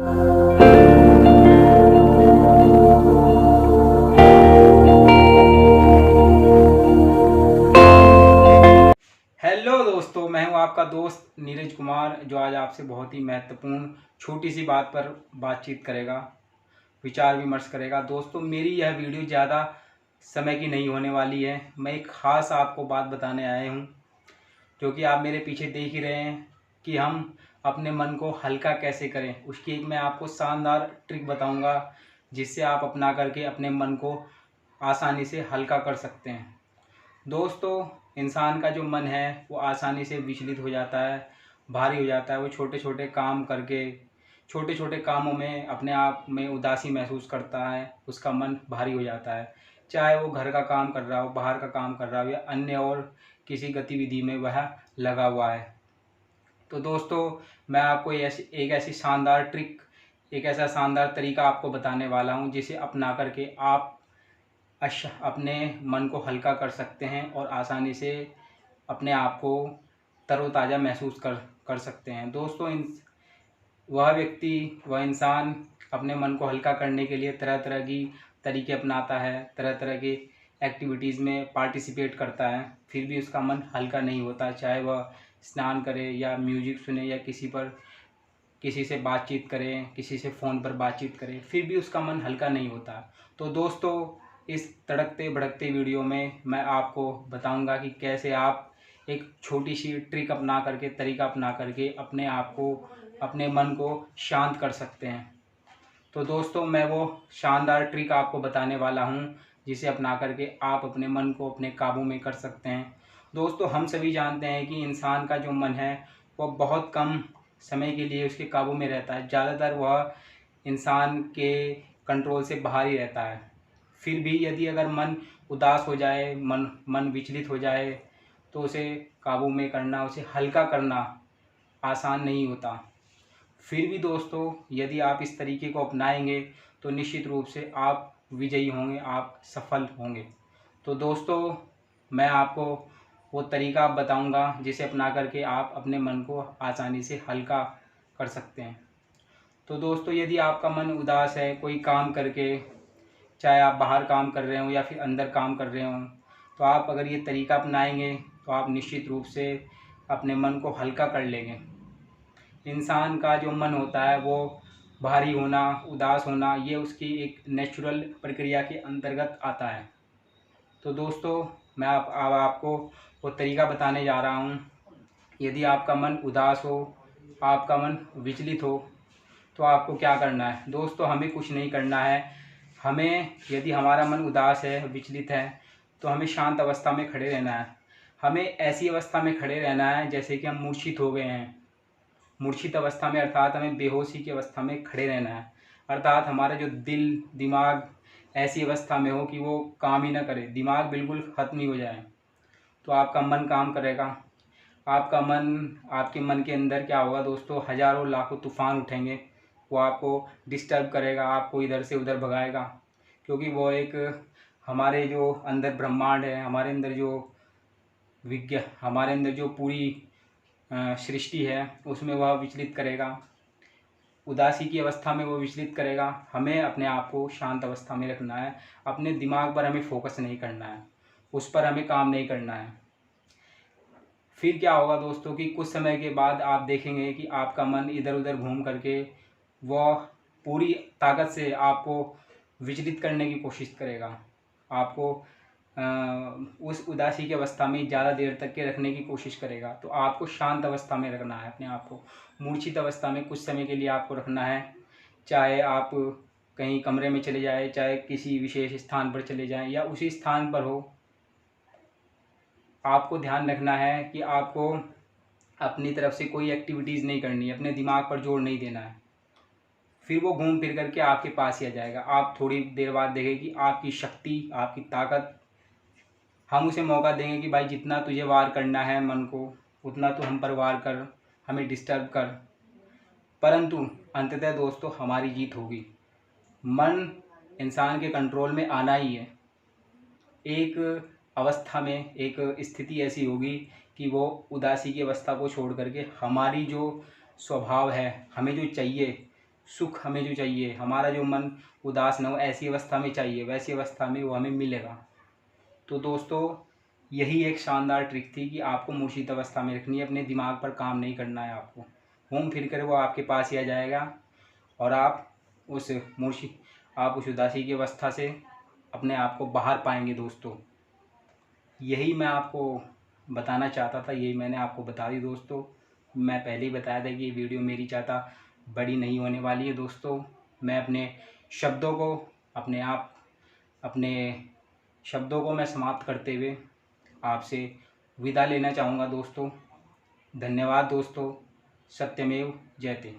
Hello दोस्तों, मैं हूं आपका दोस्त नीरज कुमार, जो आज आपसे बहुत ही महत्वपूर्ण छोटी सी बात पर बातचीत करेगा, विचार विमर्श करेगा। दोस्तों, मेरी यह वीडियो ज़्यादा समय की नहीं होने वाली है। मैं एक ख़ास आपको बात बताने आया हूं, जो कि आप मेरे पीछे देख ही रहे हैं कि हम अपने मन को हल्का कैसे करें। उसकी एक मैं आपको शानदार ट्रिक बताऊंगा, जिससे आप अपना करके अपने मन को आसानी से हल्का कर सकते हैं। दोस्तों, इंसान का जो मन है वो आसानी से विचलित हो जाता है, भारी हो जाता है। वो छोटे छोटे काम करके, छोटे छोटे कामों में अपने आप में उदासी महसूस करता है, उसका मन भारी हो जाता है। चाहे वो घर का काम कर रहा हो, बाहर का काम कर रहा हो, या अन्य और किसी गतिविधि में वह लगा हुआ है। तो दोस्तों, मैं आपको एक ऐसी शानदार ट्रिक, एक ऐसा शानदार तरीका आपको बताने वाला हूँ, जिसे अपना करके आप अपने मन को हल्का कर सकते हैं और आसानी से अपने आप को तरोताज़ा महसूस कर कर सकते हैं। दोस्तों, वह व्यक्ति, वह इंसान अपने मन को हल्का करने के लिए तरह तरह की तरीके अपनाता है, तरह तरह की एक्टिविटीज़ में पार्टिसिपेट करता है, फिर भी उसका मन हल्का नहीं होता। चाहे वह स्नान करे या म्यूजिक सुने या किसी से बातचीत करें, किसी से फ़ोन पर बातचीत करें, फिर भी उसका मन हल्का नहीं होता। तो दोस्तों, इस तड़कते भड़कते वीडियो में मैं आपको बताऊंगा कि कैसे आप एक छोटी सी ट्रिक अपना करके, तरीका अपना करके अपने आप को, अपने मन को शांत कर सकते हैं। तो दोस्तों, मैं वो शानदार ट्रिक आपको बताने वाला हूँ, जिसे अपना करके आप अपने मन को अपने काबू में कर सकते हैं। दोस्तों, हम सभी जानते हैं कि इंसान का जो मन है वो बहुत कम समय के लिए उसके काबू में रहता है। ज़्यादातर वह इंसान के कंट्रोल से बाहर ही रहता है। फिर भी यदि अगर मन उदास हो जाए, मन मन विचलित हो जाए, तो उसे काबू में करना, उसे हल्का करना आसान नहीं होता। फिर भी दोस्तों, यदि आप इस तरीके को अपनाएंगे तो निश्चित रूप से आप विजयी होंगे, आप सफल होंगे। तो दोस्तों, मैं आपको वो तरीका बताऊंगा, जिसे अपना करके आप अपने मन को आसानी से हल्का कर सकते हैं। तो दोस्तों, यदि आपका मन उदास है कोई काम करके, चाहे आप बाहर काम कर रहे हो या फिर अंदर काम कर रहे हो, तो आप अगर ये तरीका अपनाएंगे तो आप निश्चित रूप से अपने मन को हल्का कर लेंगे। इंसान का जो मन होता है वो भारी होना, उदास होना, ये उसकी एक नेचुरल प्रक्रिया के अंतर्गत आता है। तो दोस्तों, मैं अब आपको वो तरीका बताने जा रहा हूँ। यदि आपका मन उदास हो, आपका मन विचलित हो, तो आपको क्या करना है। दोस्तों, हमें कुछ नहीं करना है। हमें, यदि हमारा मन उदास है, विचलित है, तो हमें शांत अवस्था में खड़े रहना है। हमें ऐसी अवस्था में खड़े रहना है जैसे कि हम मूर्छित हो गए हैं। मूर्छित अवस्था में अर्थात हमें बेहोशी की अवस्था में खड़े रहना है। अर्थात हमारा जो दिल दिमाग ऐसी अवस्था में हो कि वो काम ही ना करे, दिमाग बिल्कुल ख़त्म ही हो जाए, तो आपका मन काम करेगा। आपका मन, आपके मन के अंदर क्या होगा दोस्तों, हज़ारों लाखों तूफ़ान उठेंगे। वो आपको डिस्टर्ब करेगा, आपको इधर से उधर भगाएगा, क्योंकि वो एक, हमारे जो अंदर ब्रह्मांड है, हमारे अंदर जो हमारे अंदर जो पूरी सृष्टि है, उसमें वह विचलित करेगा। उदासी की अवस्था में वो विचलित करेगा। हमें अपने आप को शांत अवस्था में रखना है। अपने दिमाग पर हमें फोकस नहीं करना है, उस पर हमें काम नहीं करना है। फिर क्या होगा दोस्तों कि कुछ समय के बाद आप देखेंगे कि आपका मन इधर उधर घूम करके वह पूरी ताकत से आपको विचलित करने की कोशिश करेगा। आपको उस उदासी की अवस्था में ज़्यादा देर तक के रखने की कोशिश करेगा। तो आपको शांत अवस्था में रखना है अपने आप को। मूर्छित अवस्था में कुछ समय के लिए आपको रखना है। चाहे आप कहीं कमरे में चले जाए, चाहे किसी विशेष स्थान पर चले जाएं, या उसी स्थान पर हो, आपको ध्यान रखना है कि आपको अपनी तरफ से कोई एक्टिविटीज़ नहीं करनी है, अपने दिमाग पर जोर नहीं देना है। फिर वो घूम फिर करके आपके पास ही आ जाएगा। आप थोड़ी देर बाद देखें कि आपकी शक्ति, आपकी ताकत, हम उसे मौका देंगे कि भाई जितना तुझे वार करना है मन को, उतना तू हम पर वार कर, हमें डिस्टर्ब कर। परंतु अंततः दोस्तों, हमारी जीत होगी। मन इंसान के कंट्रोल में आना ही है। एक अवस्था में, एक स्थिति ऐसी होगी कि वो उदासी की अवस्था को छोड़ करके हमारी जो स्वभाव है, हमें जो चाहिए, सुख हमें जो चाहिए, हमारा जो मन उदास न हो ऐसी अवस्था में चाहिए, वैसी अवस्था में वो हमें मिलेगा। तो दोस्तों यही एक शानदार ट्रिक थी कि आपको मूर्छित अवस्था में रखनी है, अपने दिमाग पर काम नहीं करना है आपको। घूम फिर कर वो आपके पास ही आ जाएगा और आप उस उदासी की अवस्था से अपने आप को बाहर पाएंगे। दोस्तों यही मैं आपको बताना चाहता था, यही मैंने आपको बता दी दोस्तों। मैं पहले ही बताया था कि ये वीडियो मेरी ज़्यादा बड़ी नहीं होने वाली है दोस्तों। मैं अपने शब्दों को अपने शब्दों को मैं समाप्त करते हुए आपसे विदा लेना चाहूँगा दोस्तों। धन्यवाद दोस्तों। सत्यमेव जयते।